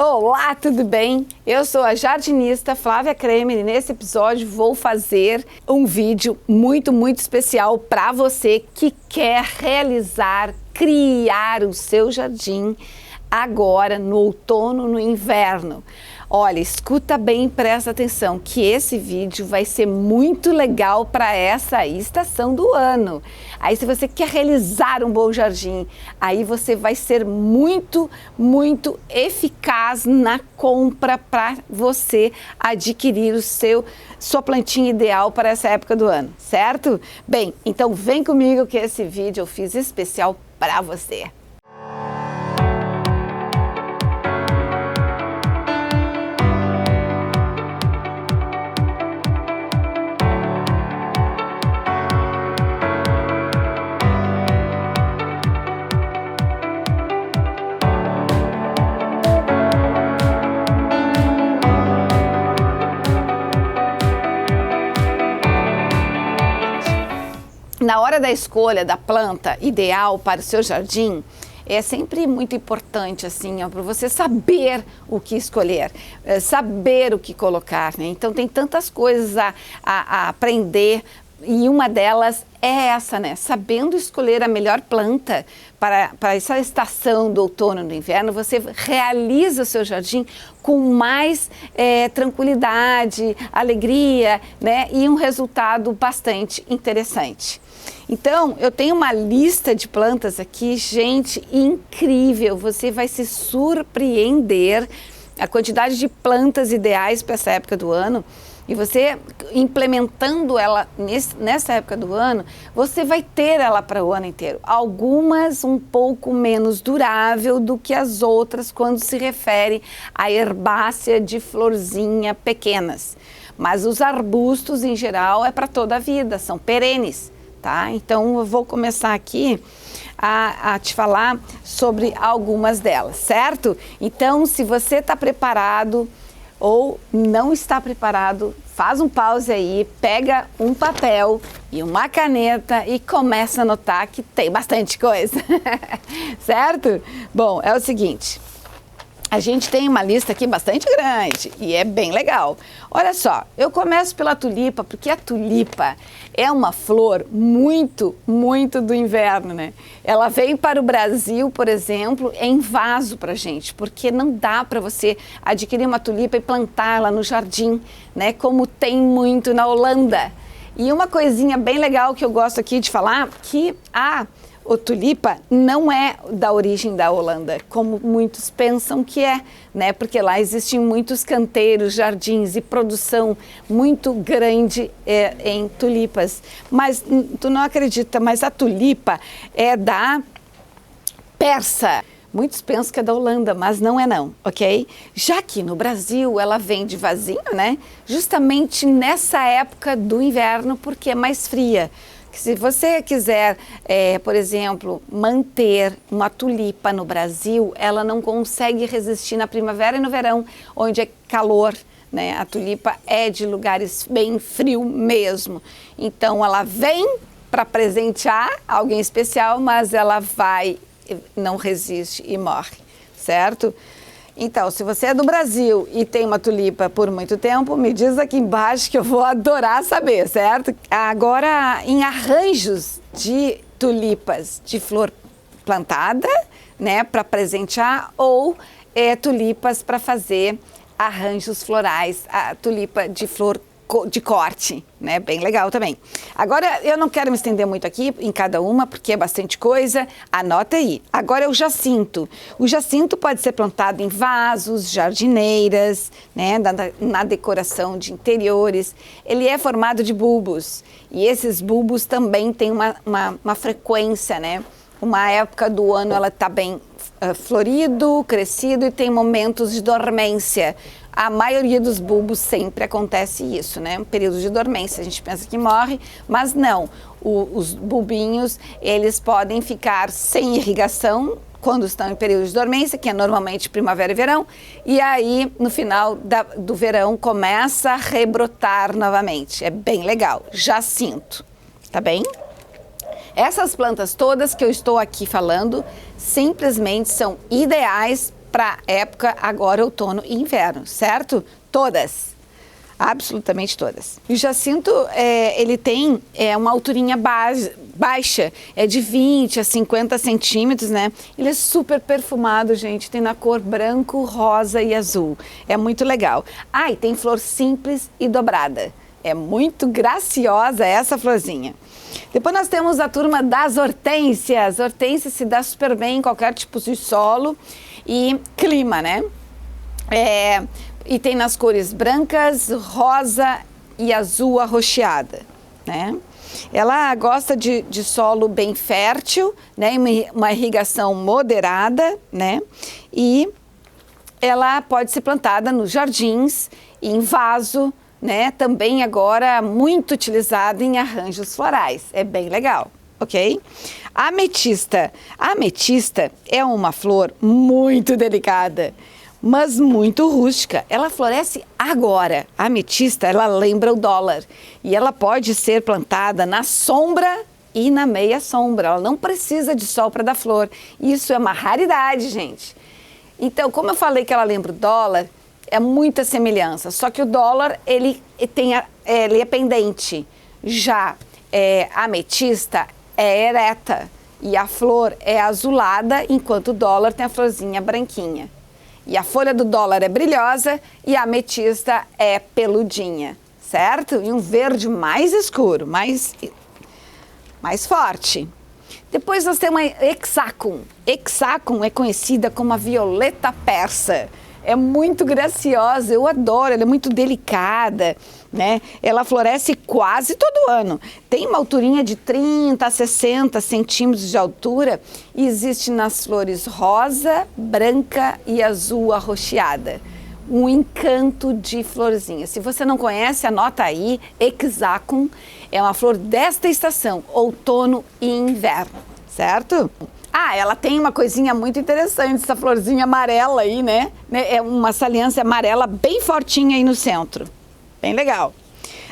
Olá, tudo bem? Eu sou a jardinista Flávia Kremer e nesse episódio vou fazer um vídeo muito especial para você que quer criar o seu jardim agora no outono, no inverno. Olha, escuta bem, presta atenção, que esse vídeo vai ser muito legal para essa estação do ano. Aí se você quer realizar um bom jardim, aí você vai ser muito eficaz na compra para você adquirir sua plantinha ideal para essa época do ano, certo? Bem, então vem comigo que esse vídeo eu fiz especial para você. Na hora da escolha da planta ideal para o seu jardim, é sempre muito importante assim, para você saber o que escolher, saber o que colocar, né? Então tem tantas coisas a aprender e uma delas é essa, né? Sabendo escolher a melhor planta para essa estação do outono e do inverno, você realiza o seu jardim com mais tranquilidade, alegria, né? E um resultado bastante interessante. Então, eu tenho uma lista de plantas aqui, gente, incrível. Você vai se surpreender a quantidade de plantas ideais para essa época do ano. E você implementando ela nessa época do ano, você vai ter ela para o ano inteiro. Algumas um pouco menos durável do que as outras quando se refere à herbácea de florzinha pequenas. Mas os arbustos, em geral, é para toda a vida, são perenes. Tá? Então eu vou começar aqui a te falar sobre algumas delas, certo? Então, se você está preparado ou não está preparado, faz um pause aí, pega um papel e uma caneta e começa a anotar que tem bastante coisa, certo? Bom, é o seguinte. A gente tem uma lista aqui bastante grande e é bem legal. Olha só, eu começo pela tulipa, porque a tulipa é uma flor muito do inverno, né? Ela vem para o Brasil, por exemplo, em vaso pra gente, porque não dá para você adquirir uma tulipa e plantá-la no jardim, né? Como tem muito na Holanda. E uma coisinha bem legal que eu gosto aqui de falar, que o tulipa não é da origem da Holanda, como muitos pensam que é, né? Porque lá existem muitos canteiros, jardins e produção muito grande em tulipas. Mas tu não acredita, mas a tulipa é da Pérsia. Muitos pensam que é da Holanda, mas não é não, ok? Já que no Brasil ela vem de vasinho, né? Justamente nessa época do inverno, porque é mais fria. Se você quiser, por exemplo, manter uma tulipa no Brasil, ela não consegue resistir na primavera e no verão, onde é calor, né? A tulipa é de lugares bem frio mesmo. Então, ela vem para presentear alguém especial, mas ela não resiste e morre, certo? Então, se você é do Brasil e tem uma tulipa por muito tempo, me diz aqui embaixo que eu vou adorar saber, certo? Agora, em arranjos de tulipas de flor plantada, né, para presentear, ou tulipas para fazer arranjos florais, a tulipa de flor de corte, né? Bem legal também. Agora, eu não quero me estender muito aqui em cada uma, porque é bastante coisa. Anota aí. Agora é o jacinto. O jacinto pode ser plantado em vasos, jardineiras, né? Na decoração de interiores. Ele é formado de bulbos. E esses bulbos também têm uma frequência, né? Uma época do ano ela está bem florido, crescido e tem momentos de dormência. A maioria dos bulbos sempre acontece isso, né? Um período de dormência, a gente pensa que morre, mas não. Os bulbinhos, eles podem ficar sem irrigação quando estão em período de dormência, que é normalmente primavera e verão, e aí no final do verão começa a rebrotar novamente. É bem legal, jacinto, tá bem? Essas plantas todas que eu estou aqui falando simplesmente são ideais para época agora outono e inverno, certo? Todas. Absolutamente todas. E o jacinto, ele tem uma alturinha baixa, é de 20 a 50 centímetros, né? Ele é super perfumado, gente, tem na cor branco, rosa e azul. É muito legal. Ah, e tem flor simples e dobrada. É muito graciosa essa florzinha. Depois nós temos a turma das hortênsias. Hortênsia se dá super bem em qualquer tipo de solo e clima, né? E tem nas cores brancas, rosa e azul arroxeada, né? Ela gosta de solo bem fértil, né? Uma irrigação moderada, né? E ela pode ser plantada nos jardins, em vaso, né? Também agora muito utilizada em arranjos florais. É bem legal, ok? A ametista. A ametista é uma flor muito delicada, mas muito rústica. Ela floresce agora. A ametista, ela lembra o dólar e ela pode ser plantada na sombra e na meia sombra. Ela não precisa de sol para dar flor. Isso é uma raridade, gente. Então, como eu falei que ela lembra o dólar, é muita semelhança. Só que o dólar, ele é pendente. Já a ametista é ereta e a flor é azulada, enquanto o dólar tem a florzinha branquinha. E a folha do dólar é brilhosa e a ametista é peludinha, certo? E um verde mais escuro, mais forte. Depois nós temos a hexacum. Hexacum é conhecida como a violeta persa. É muito graciosa, eu adoro, ela é muito delicada, né? Ela floresce quase todo ano. Tem uma alturinha de 30 a 60 centímetros de altura e existe nas flores rosa, branca e azul arroxeada. Um encanto de florzinha. Se você não conhece, anota aí, hexacum é uma flor desta estação, outono e inverno, certo? Ah, ela tem uma coisinha muito interessante, essa florzinha amarela aí, né? É uma saliência amarela bem fortinha aí no centro. Bem legal.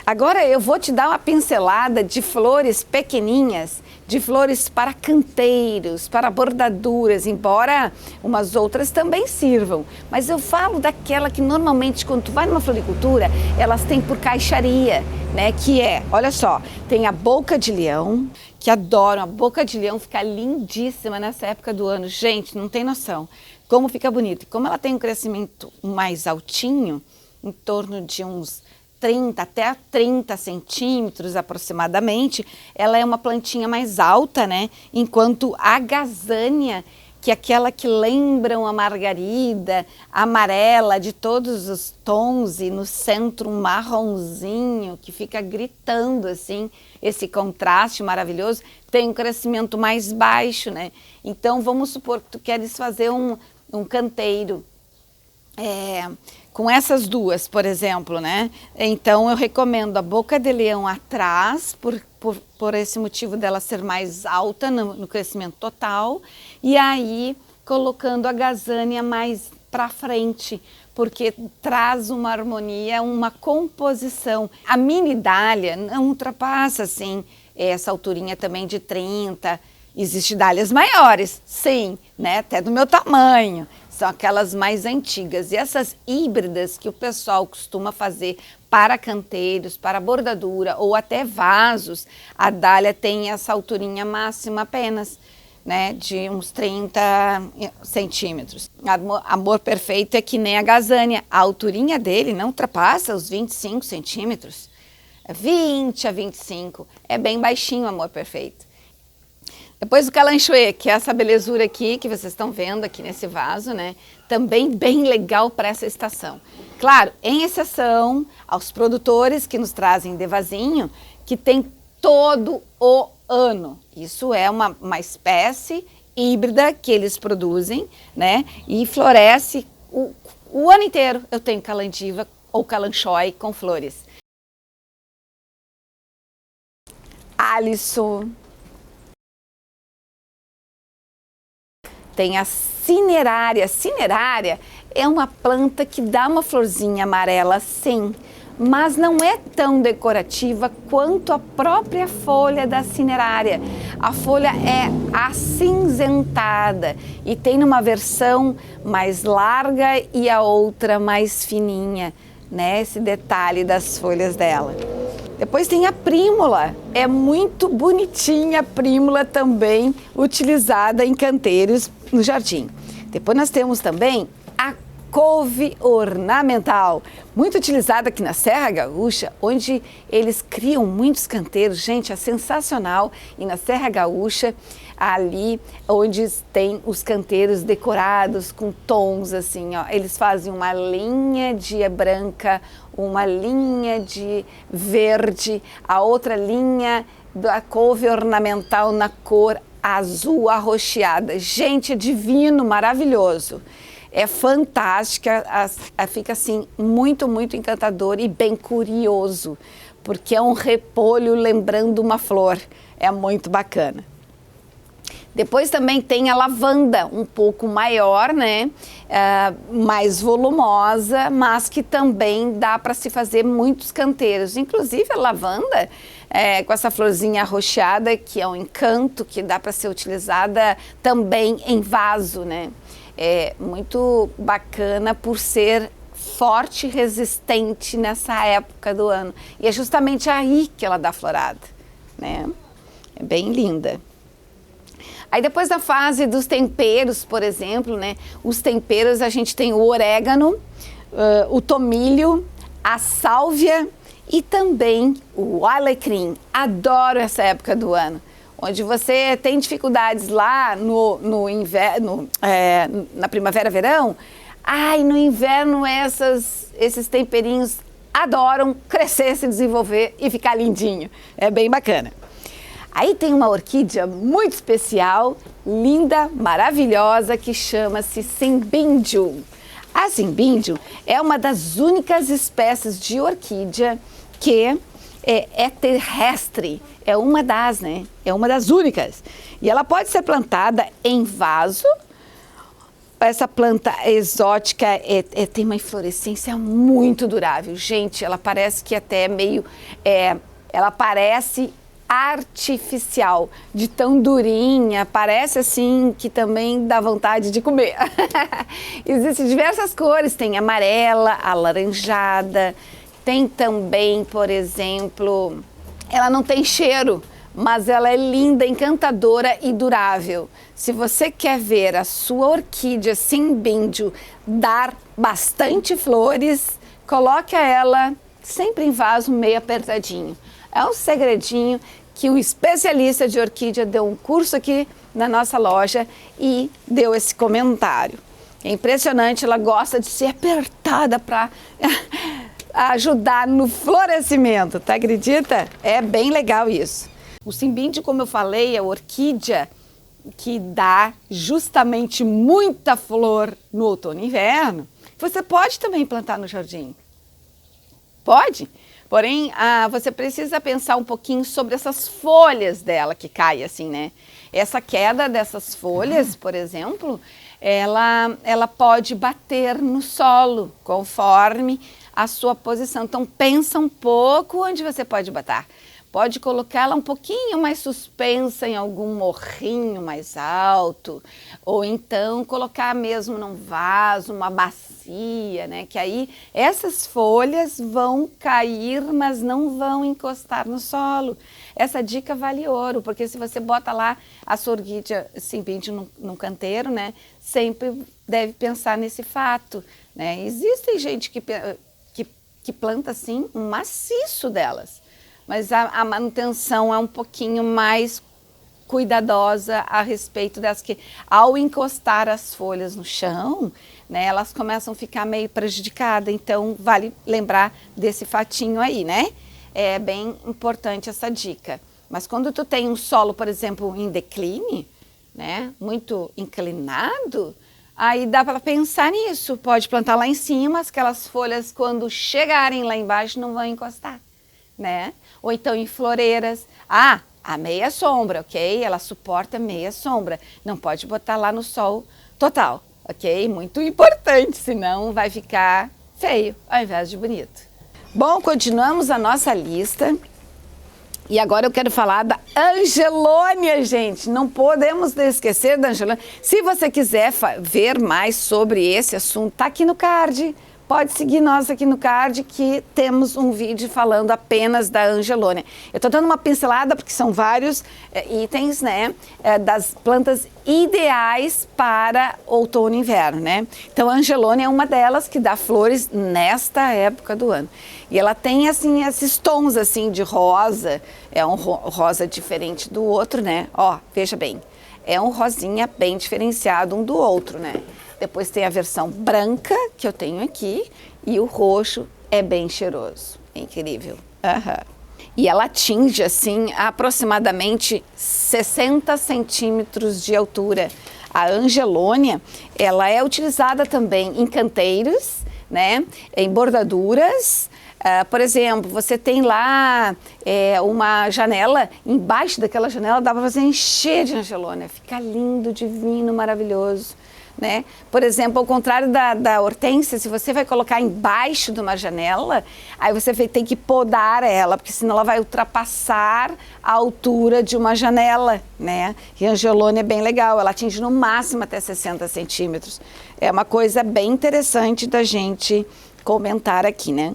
Agora eu vou te dar uma pincelada de flores pequeninhas, de flores para canteiros, para bordaduras, embora umas outras também sirvam. Mas eu falo daquela que normalmente quando tu vai numa floricultura, elas têm por caixaria, né? Que olha só, tem a boca de leão, que adoram. A boca de leão fica lindíssima nessa época do ano. Gente, não tem noção como fica bonito. E como ela tem um crescimento mais altinho, em torno de uns 30 até 30 centímetros aproximadamente, ela é uma plantinha mais alta, né? Enquanto a gazânia, que é aquela que lembram a margarida, amarela, de todos os tons, e no centro um marronzinho, que fica gritando assim, esse contraste maravilhoso, tem um crescimento mais baixo, né? Então vamos supor que tu queres fazer um canteiro, com essas duas, por exemplo, né? Então eu recomendo a boca de leão atrás, por esse motivo dela ser mais alta no crescimento total, e aí colocando a gazânia mais para frente, porque traz uma harmonia, uma composição. A mini dália não ultrapassa assim essa alturinha também de 30. Existem dálias maiores, sim, né? Até do meu tamanho. São aquelas mais antigas. E essas híbridas que o pessoal costuma fazer para canteiros, para bordadura ou até vasos, a dália tem essa alturinha máxima apenas, né, de uns 30 centímetros. Amor perfeito é que nem a gazânia. A alturinha dele não ultrapassa os 25 centímetros. 20 a 25. É bem baixinho o amor perfeito. Depois o calanchoe, que é essa belezura aqui que vocês estão vendo aqui nesse vaso, né? Também bem legal para essa estação. Claro, em exceção aos produtores que nos trazem de vasinho, que tem todo o ano. Isso é uma espécie híbrida que eles produzem, né? E floresce o ano inteiro. Eu tenho calandiva ou calanchoe com flores. Alisson. Tem a cinerária. Cinerária é uma planta que dá uma florzinha amarela, sim, mas não é tão decorativa quanto a própria folha da cinerária. A folha é acinzentada e tem uma versão mais larga e a outra mais fininha, né? Esse detalhe das folhas dela. Depois tem a prímula, é muito bonitinha a prímula também, utilizada em canteiros no jardim. Depois nós temos também a couve ornamental, muito utilizada aqui na Serra Gaúcha, onde eles criam muitos canteiros. Gente, é sensacional. E na Serra Gaúcha, ali onde tem os canteiros decorados com tons assim, ó, eles fazem uma linha de branca, uma linha de verde, a outra linha da couve ornamental na cor azul arroxeada. Gente, é divino, maravilhoso. É fantástica, fica assim muito, muito encantador e bem curioso, porque é um repolho lembrando uma flor, é muito bacana. Depois também tem a lavanda, um pouco maior, né? Mais volumosa, mas que também dá para se fazer muitos canteiros. Inclusive a lavanda, com essa florzinha arroxeada, que é um encanto, que dá para ser utilizada também em vaso, né? É muito bacana por ser forte e resistente nessa época do ano. E é justamente aí que ela dá florada, né? É bem linda. Aí depois da fase dos temperos, por exemplo, né? Os temperos, a gente tem o orégano, o tomilho, a sálvia e também o alecrim. Adoro essa época do ano, onde você tem dificuldades lá no inverno, na primavera, verão. Ai, no inverno esses temperinhos adoram crescer, se desenvolver e ficar lindinho. É bem bacana. Aí tem uma orquídea muito especial, linda, maravilhosa, que chama-se Simbíndio. A Simbíndio é uma das únicas espécies de orquídea que é terrestre. É uma das, né? É uma das únicas. E ela pode ser plantada em vaso. Essa planta exótica tem uma inflorescência muito durável. Gente, ela parece que até meio... ela parece artificial, de tão durinha, parece assim que também dá vontade de comer. Existem diversas cores, tem amarela, alaranjada, tem também, por exemplo, ela não tem cheiro, mas ela é linda, encantadora e durável. Se você quer ver a sua orquídea Simbíndio dar bastante flores, coloque ela sempre em vaso meio apertadinho. É um segredinho que o especialista de orquídea deu um curso aqui na nossa loja e deu esse comentário. É impressionante, ela gosta de ser apertada para ajudar no florescimento, tá? Acredita? É bem legal isso. O Simbíndio, como eu falei, é a orquídea que dá justamente muita flor no outono e inverno. Você pode também plantar no jardim. Pode? Porém, você precisa pensar um pouquinho sobre essas folhas dela que caem assim, né? Essa queda dessas folhas, por exemplo, ela pode bater no solo conforme a sua posição. Então, pensa um pouco onde você pode botar. Pode colocá-la um pouquinho mais suspensa em algum morrinho mais alto, ou então colocar mesmo num vaso, uma bacia, né? Que aí essas folhas vão cair, mas não vão encostar no solo. Essa dica vale ouro, porque se você bota lá a sua orquídea Simbíndio num canteiro, né? Sempre deve pensar nesse fato, né? Existem gente que planta assim um maciço delas. Mas a manutenção é um pouquinho mais cuidadosa a respeito das que, ao encostar as folhas no chão, né, elas começam a ficar meio prejudicadas. Então, vale lembrar desse fatinho aí, né? É bem importante essa dica. Mas quando tu tem um solo, por exemplo, em decline, né, muito inclinado, aí dá para pensar nisso. Pode plantar lá em cima, aquelas folhas, quando chegarem lá embaixo, não vão encostar, né? Ou então em floreiras. A meia sombra, ok? Ela suporta meia sombra. Não pode botar lá no sol total, ok? Muito importante, senão vai ficar feio ao invés de bonito. Bom, continuamos a nossa lista. E agora eu quero falar da Angelônia, gente. Não podemos esquecer da Angelônia. Se você quiser ver mais sobre esse assunto, tá aqui no card. Pode seguir nós aqui no card que temos um vídeo falando apenas da Angelônia. Eu estou dando uma pincelada porque são vários itens, né, das plantas ideais para outono e inverno, né? Então a Angelônia é uma delas que dá flores nesta época do ano. E ela tem assim esses tons assim de rosa, é um rosa diferente do outro, né? Ó, veja bem, é um rosinha bem diferenciado um do outro, né? Depois tem a versão branca, que eu tenho aqui, e o roxo é bem cheiroso. É incrível. E ela atinge, assim, aproximadamente 60 centímetros de altura. A Angelônia, ela é utilizada também em canteiros, né? Em bordaduras. Por exemplo, você tem lá uma janela, embaixo daquela janela dá para você encher de Angelônia. Fica lindo, divino, maravilhoso. Né? Por exemplo, ao contrário da hortênsia, se você vai colocar embaixo de uma janela, aí você tem que podar ela, porque senão ela vai ultrapassar a altura de uma janela, né? E a Angelônia é bem legal, ela atinge no máximo até 60 centímetros. É uma coisa bem interessante da gente comentar aqui, né?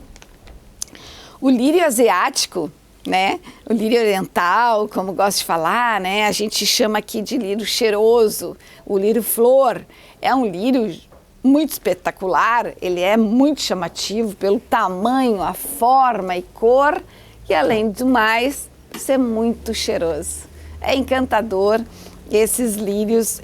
O lírio asiático, né? O lírio oriental, como gosto de falar, né? A gente chama aqui de lírio cheiroso, o lírio flor. É um lírio muito espetacular, ele é muito chamativo pelo tamanho, a forma e cor, e além do mais, ser muito cheiroso. É encantador esses lírios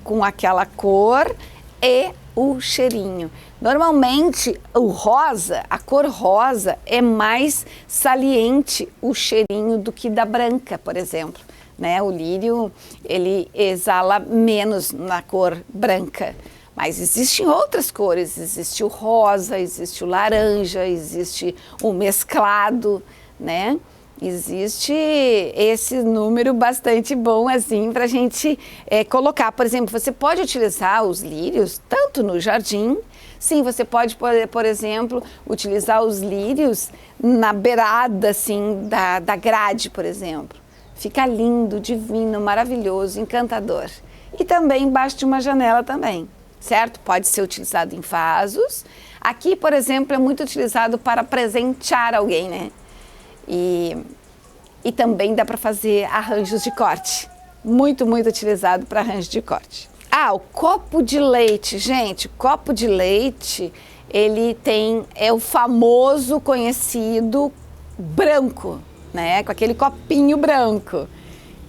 com aquela cor e o cheirinho. Normalmente o rosa, a cor rosa é mais saliente o cheirinho do que da branca, por exemplo. Né? O lírio, ele exala menos na cor branca, mas existem outras cores, existe o rosa, existe o laranja, existe o mesclado, né? Existe esse número bastante bom assim para a gente colocar. Por exemplo, você pode utilizar os lírios tanto no jardim, sim, você pode, por exemplo, utilizar os lírios na beirada assim, da grade, por exemplo. Fica lindo, divino, maravilhoso, encantador. E também embaixo de uma janela também, certo? Pode ser utilizado em vasos. Aqui, por exemplo, é muito utilizado para presentear alguém, né? E também dá para fazer arranjos de corte. Muito, muito utilizado para arranjos de corte. Ah, o copo de leite. Gente, o copo de leite, ele é o famoso conhecido branco, né? Com aquele copinho branco.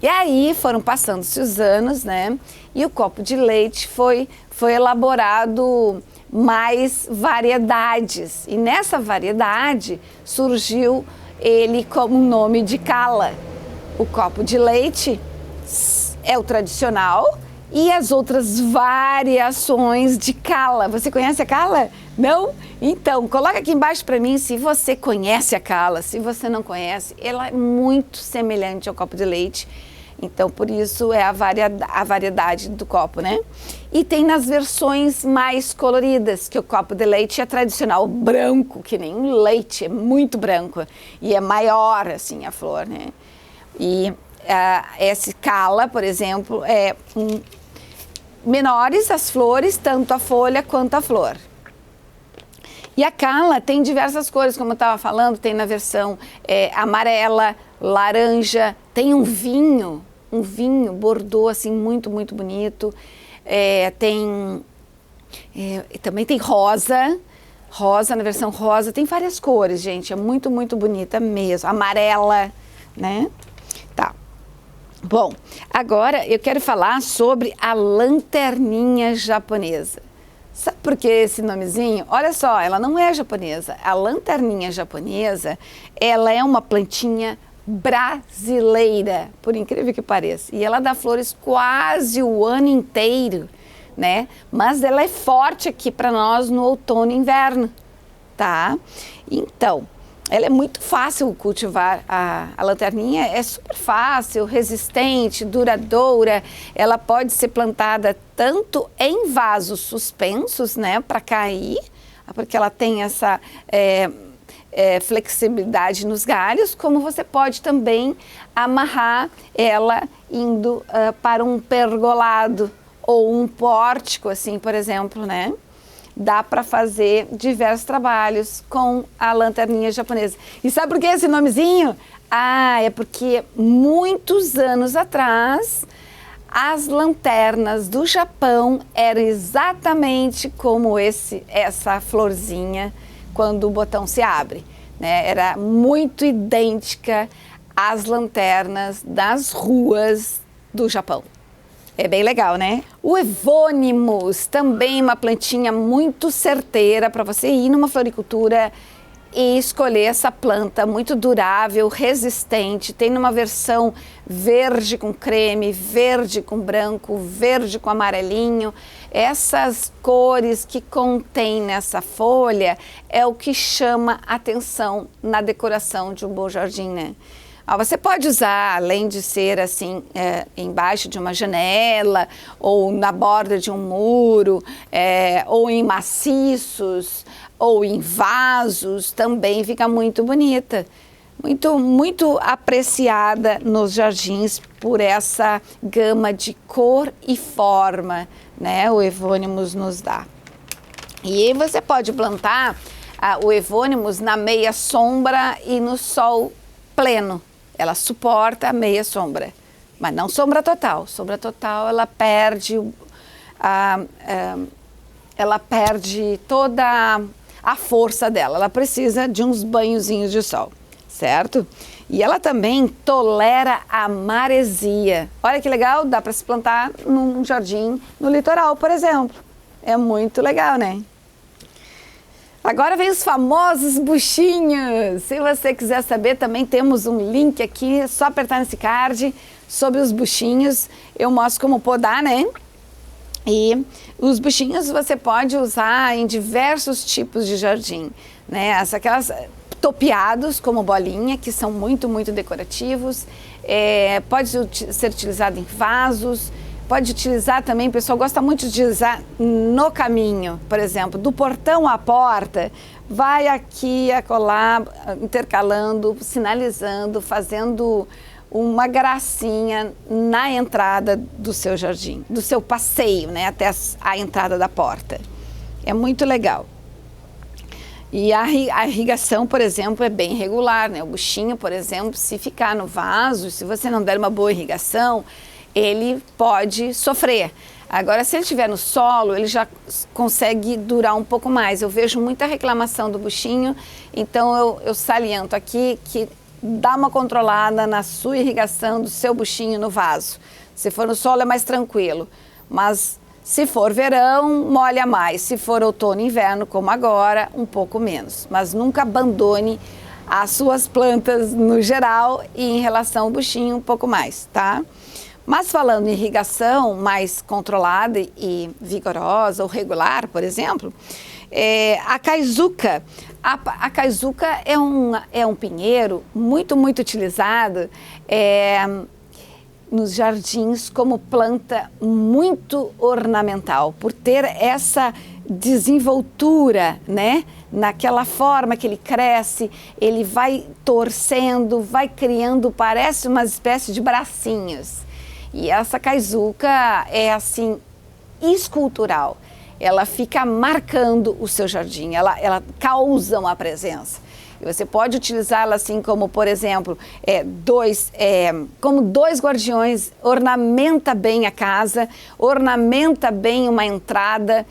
E aí foram passando-se os anos, né? E o copo de leite foi elaborado mais variedades. E nessa variedade surgiu ele como um nome de cala. O copo de leite é o tradicional e as outras variações de cala. Você conhece a cala? Não? Então, coloca aqui embaixo para mim se você conhece a cala. Se você não conhece, ela é muito semelhante ao copo de leite. Então, por isso é a variedade do copo, né? E tem nas versões mais coloridas, que o copo de leite é tradicional, branco, que nem um leite, é muito branco. E é maior, assim, a flor, né? E esse cala, por exemplo, menores as flores, tanto a folha quanto a flor. E a cala tem diversas cores, como eu estava falando, tem na versão amarela, laranja, tem um vinho bordô, assim, muito, muito bonito. Também tem rosa na versão rosa, tem várias cores, gente, é muito, muito bonita mesmo. Amarela, né? Tá. Bom, agora eu quero falar sobre a lanterninha japonesa. Sabe por que esse nomezinho? Olha só, ela não é japonesa. A lanterninha japonesa, ela é uma plantinha brasileira, por incrível que pareça. E ela dá flores quase o ano inteiro, né? Mas ela é forte aqui para nós no outono e inverno, tá? Então, ela é muito fácil cultivar. A lanterninha é super fácil, resistente, duradoura. Ela pode ser plantada tanto em vasos suspensos, né, para cair, porque ela tem flexibilidade nos galhos, como você pode também amarrar ela indo para um pergolado ou um pórtico, assim, por exemplo, né? Dá para fazer diversos trabalhos com a lanterninha japonesa. E sabe por que esse nomezinho? Ah, é porque muitos anos atrás as lanternas do Japão eram exatamente como essa florzinha quando o botão se abre, né? Era muito idêntica às lanternas das ruas do Japão. É bem legal, né? O Evônimos, também uma plantinha muito certeira para você ir numa floricultura e escolher essa planta muito durável, resistente. Tem numa versão verde com creme, verde com branco, verde com amarelinho. Essas cores que contém nessa folha é o que chama atenção na decoração de um bom jardim, né? Você pode usar, além de ser assim, embaixo de uma janela, ou na borda de um muro, ou em maciços, ou em vasos, também fica muito bonita. Muito, muito apreciada nos jardins por essa gama de cor e forma, né? O Evônimos nos dá. E você pode plantar o Evônimos na meia sombra e no sol pleno. Ela suporta a meia sombra, mas não sombra total. Sombra total ela perde toda a força dela. Ela precisa de uns banhozinhos de sol, certo? E ela também tolera a maresia. Olha que legal, dá para se plantar num jardim no litoral, por exemplo. É muito legal, né? Agora vem os famosos buchinhos. Se você quiser saber, também temos um link aqui, é só apertar nesse card sobre os buchinhos. Eu mostro como podar, né? E os buchinhos você pode usar em diversos tipos de jardim, né? Aquelas topeados como bolinha, que são muito, muito decorativos. Pode ser utilizado em vasos. Pode utilizar também, o pessoal gosta muito de utilizar no caminho, por exemplo, do portão à porta, vai aqui, acolá, intercalando, sinalizando, fazendo uma gracinha na entrada do seu jardim, do seu passeio, né, até a entrada da porta. É muito legal. E a irrigação, por exemplo, é bem regular, né? O buchinho, por exemplo, se ficar no vaso, se você não der uma boa irrigação, ele pode sofrer. Agora, se ele estiver no solo, ele já consegue durar um pouco mais. Eu vejo muita reclamação do buchinho, então eu saliento aqui que dá uma controlada na sua irrigação do seu buchinho no vaso. Se for no solo é mais tranquilo, mas se for verão, molha mais. Se for outono e inverno, como agora, um pouco menos. Mas nunca abandone as suas plantas no geral e em relação ao buchinho um pouco mais, tá? Mas falando em irrigação mais controlada e vigorosa ou regular, por exemplo, a caizuca. A caizuca é um pinheiro muito, muito utilizado nos jardins como planta muito ornamental, por ter essa desenvoltura, né? Naquela forma que ele cresce, ele vai torcendo, vai criando, parece uma espécie de bracinhos. E essa caizuca é assim, escultural. Ela fica marcando o seu jardim, ela causa uma presença. E você pode utilizá-la assim como, por exemplo, como dois guardiões, ornamenta bem a casa, ornamenta bem uma entrada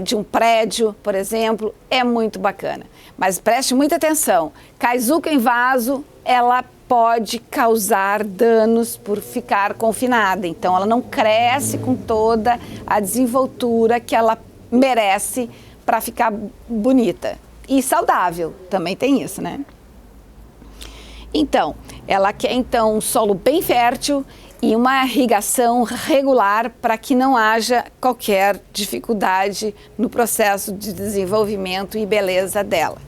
de um prédio, por exemplo, é muito bacana. Mas preste muita atenção, caizuca em vaso, ela pode causar danos por ficar confinada. Então, ela não cresce com toda a desenvoltura que ela merece para ficar bonita. E saudável, também tem isso, né? Então, ela quer um solo bem fértil e uma irrigação regular para que não haja qualquer dificuldade no processo de desenvolvimento e beleza dela.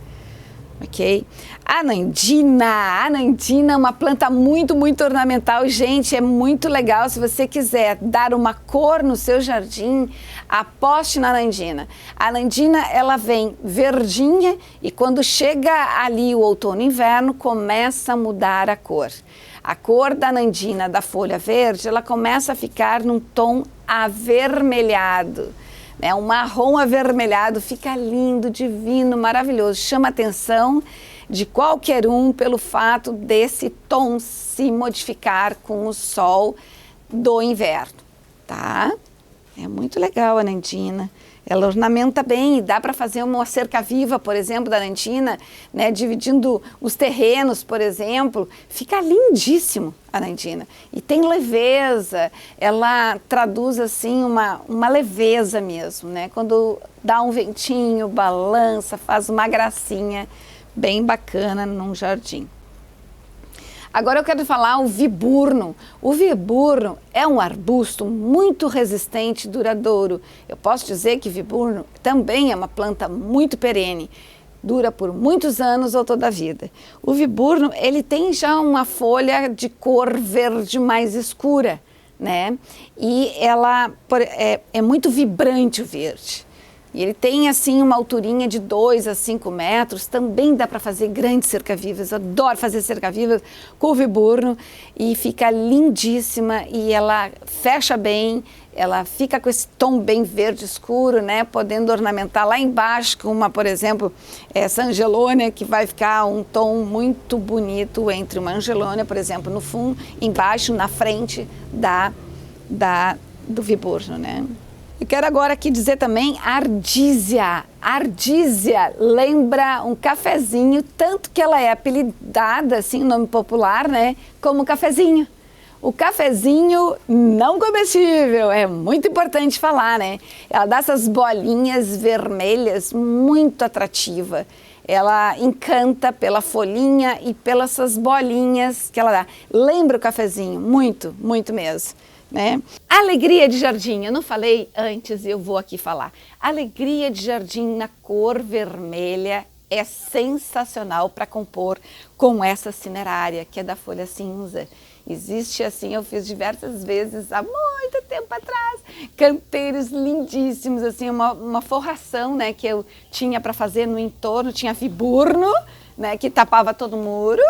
ok? A Nandina é uma planta muito, muito ornamental. Gente, é muito legal. Se você quiser dar uma cor no seu jardim, aposte na Nandina. A Nandina, ela vem verdinha e quando chega ali o outono e inverno, começa a mudar a cor. A cor da Nandina, da folha verde, ela começa a ficar num tom avermelhado. Né, um marrom avermelhado, fica lindo, divino, maravilhoso, chama a atenção de qualquer um pelo fato desse tom se modificar com o sol do inverno, tá? É muito legal a Nandina, ela ornamenta bem e dá para fazer uma cerca viva, por exemplo, da Nandina, né, dividindo os terrenos, por exemplo, fica lindíssimo a Nandina. E tem leveza, ela traduz assim uma leveza mesmo, né? Quando dá um ventinho, balança, faz uma gracinha bem bacana num jardim. Agora eu quero falar o viburno. O viburno é um arbusto muito resistente e duradouro. Eu posso dizer que viburno também é uma planta muito perene, dura por muitos anos ou toda a vida. O viburno, ele tem já uma folha de cor verde mais escura, né? E ela é muito vibrante o verde. E ele tem assim uma alturinha de 2 a 5 metros, também dá para fazer grandes cerca-vivas, adoro fazer cerca-vivas com o viburno e fica lindíssima e ela fecha bem, ela fica com esse tom bem verde escuro, né, podendo ornamentar lá embaixo com uma, por exemplo, essa angelônia que vai ficar um tom muito bonito entre uma angelônia, por exemplo, no fundo, embaixo, na frente do viburno, né. Eu quero agora aqui dizer também ardísia. Ardísia lembra um cafezinho, tanto que ela é apelidada, assim, nome popular, né, como cafezinho. O cafezinho não comestível, é muito importante falar, né? Ela dá essas bolinhas vermelhas, muito atrativa. Ela encanta pela folhinha e pelas essas bolinhas que ela dá. Lembra o cafezinho, muito, muito mesmo. Né? Alegria de jardim, eu não falei antes e eu vou aqui falar. Alegria de jardim na cor vermelha é sensacional para compor com essa cinerária, que é da folha cinza. Existe assim, eu fiz diversas vezes há muito tempo atrás, canteiros lindíssimos, assim, uma forração, né, que eu tinha para fazer no entorno, tinha viburno, né, que tapava todo o muro,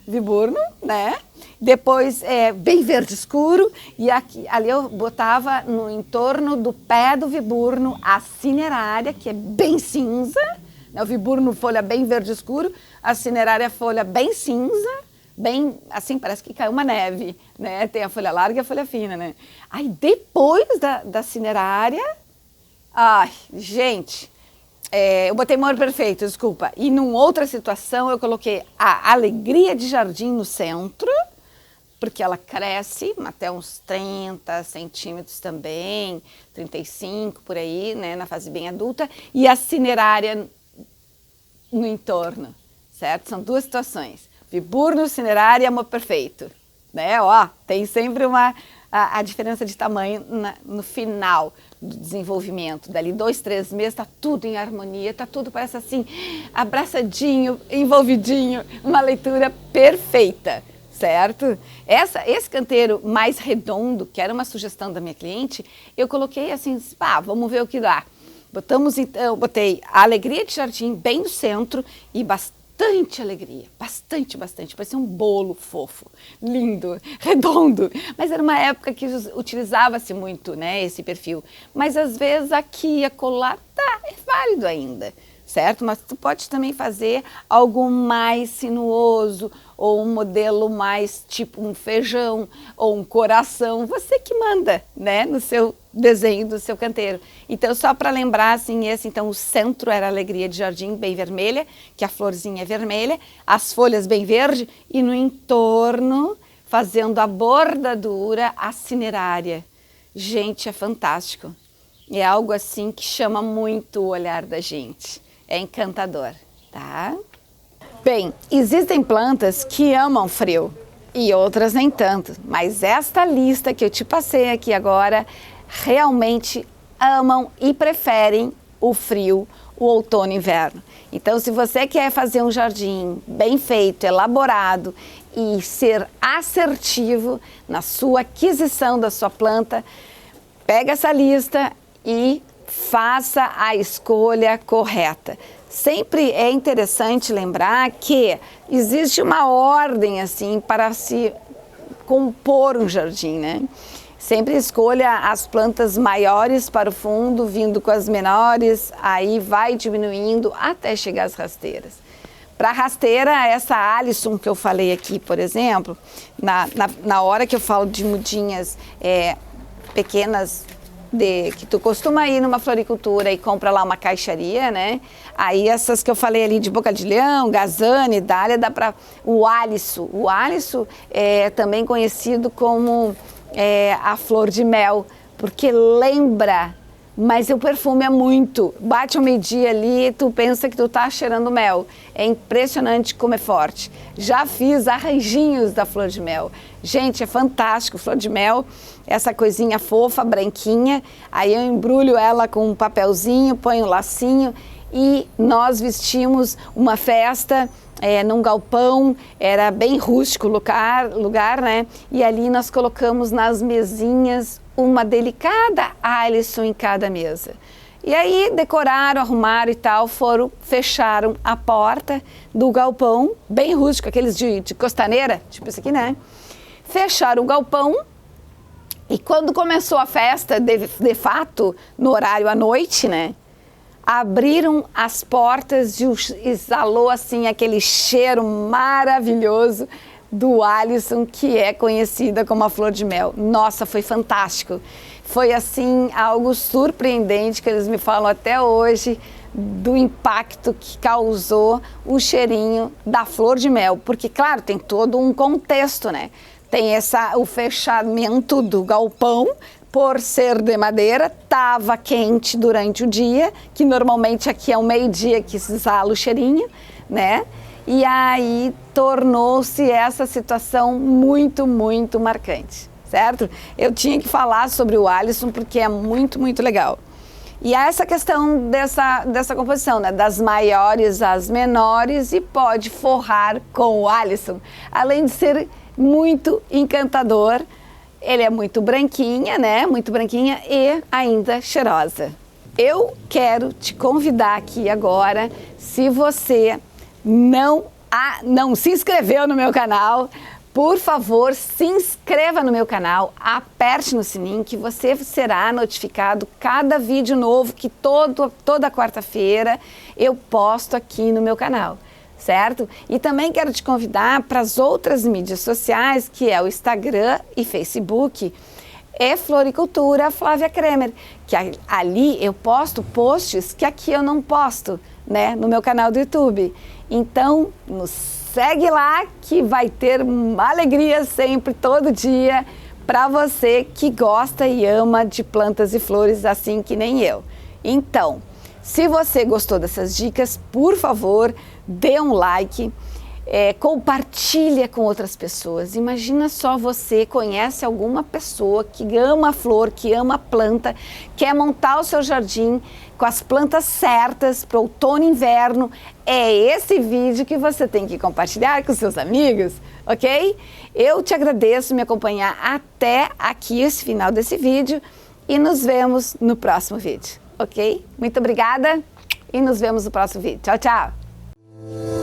viburno, né? Depois bem verde escuro e ali eu botava no entorno do pé do viburno a cinerária, que é bem cinza, né? O viburno folha bem verde escuro, a cinerária folha bem cinza, bem assim, parece que caiu uma neve, né? Tem a folha larga e a folha fina, né? Aí depois da cinerária, ai, gente, eu botei Amor Perfeito, desculpa. E numa outra situação eu coloquei a Alegria de Jardim no centro, porque ela cresce até uns 30 centímetros também, 35 por aí, né, na fase bem adulta, e a cinerária no entorno, certo? São duas situações, viburno, cinerária e Amor Perfeito, né? Ó, tem sempre a diferença de tamanho no final do desenvolvimento, dali 2, 3 meses, tá tudo em harmonia, tá tudo parece assim, abraçadinho, envolvidinho, uma leitura perfeita, certo? Esse canteiro mais redondo, que era uma sugestão da minha cliente, eu coloquei assim, vamos ver o que dá. Eu botei a Alegria de Jardim bem no centro e bastante alegria, bastante, parecia um bolo fofo, lindo, redondo, mas era uma época que utilizava-se muito, né, esse perfil, mas às vezes aqui e acolá é válido ainda, certo? Mas tu pode também fazer algo mais sinuoso, ou um modelo mais tipo um feijão, ou um coração, você que manda, né, no seu desenho do seu canteiro. Então, só para lembrar, assim, então o centro era a Alegria de Jardim, bem vermelha, que a florzinha é vermelha, as folhas bem verde, e no entorno, fazendo a bordadura, a cinerária. Gente, é fantástico. É algo assim que chama muito o olhar da gente. É encantador, tá? Bem, existem plantas que amam frio e outras nem tanto, mas esta lista que eu te passei aqui agora realmente amam e preferem o frio, o outono e inverno. Então, se você quer fazer um jardim bem feito, elaborado e ser assertivo na sua aquisição da sua planta, pega essa lista e faça a escolha correta. Sempre é interessante lembrar que existe uma ordem assim para se compor um jardim, né? Sempre escolha as plantas maiores para o fundo, vindo com as menores, aí vai diminuindo até chegar às rasteiras. Para rasteira, essa Alisson que eu falei aqui, por exemplo, na hora que eu falo de mudinhas pequenas, que tu costuma ir numa floricultura e compra lá uma caixaria, né? Aí essas que eu falei ali de boca de leão, gazane, dália, dá para o Alisson. O Alisson é também conhecido como a flor de mel, porque lembra, mas o perfume é muito. Bate ao meio-dia ali e tu pensa que tu tá cheirando mel. É impressionante como é forte. Já fiz arranjinhos da flor de mel. Gente, é fantástico. Flor de mel, essa coisinha fofa, branquinha. Aí eu embrulho ela com um papelzinho, ponho um lacinho e nós vestimos uma festa num galpão, era bem rústico o lugar, né? E ali nós colocamos nas mesinhas uma delicada Alisson em cada mesa. E aí decoraram, arrumaram e tal, fecharam a porta do galpão, bem rústico, aqueles de costaneira, tipo esse aqui, né? Fecharam o galpão e quando começou a festa, de fato, no horário à noite, né? Abriram as portas e exalou assim aquele cheiro maravilhoso do Alisson, que é conhecida como a flor de mel. Nossa, foi fantástico. Foi assim algo surpreendente que eles me falam até hoje do impacto que causou o cheirinho da flor de mel, porque claro, tem todo um contexto, né? Tem o fechamento do galpão. Por ser de madeira, estava quente durante o dia, que normalmente aqui é o meio-dia que se exala o cheirinho, né? E aí tornou-se essa situação muito, muito marcante, certo? Eu tinha que falar sobre o Alisson porque é muito, muito legal. E há essa questão dessa composição, né? Das maiores às menores e pode forrar com o Alisson, além de ser muito encantador. Ele é muito branquinha, né? Muito branquinha e ainda cheirosa. Eu quero te convidar aqui agora, se você não se inscreveu no meu canal, por favor, se inscreva no meu canal, aperte no sininho que você será notificado cada vídeo novo que toda quarta-feira eu posto aqui no meu canal. Certo? E também quero te convidar para as outras mídias sociais, que é o Instagram e Facebook, Floricultura Flávia Kremer, que ali eu posto posts que aqui eu não posto, né, no meu canal do YouTube. Então, nos segue lá que vai ter uma alegria sempre, todo dia, para você que gosta e ama de plantas e flores assim que nem eu. Então, se você gostou dessas dicas, por favor, dê um like, compartilha com outras pessoas. Imagina só, você conhece alguma pessoa que ama a flor, que ama a planta, quer montar o seu jardim com as plantas certas para outono e inverno. É esse vídeo que você tem que compartilhar com seus amigos, ok? Eu te agradeço me acompanhar até aqui, esse final desse vídeo, e nos vemos no próximo vídeo. Ok? Muito obrigada e nos vemos no próximo vídeo. Tchau, tchau!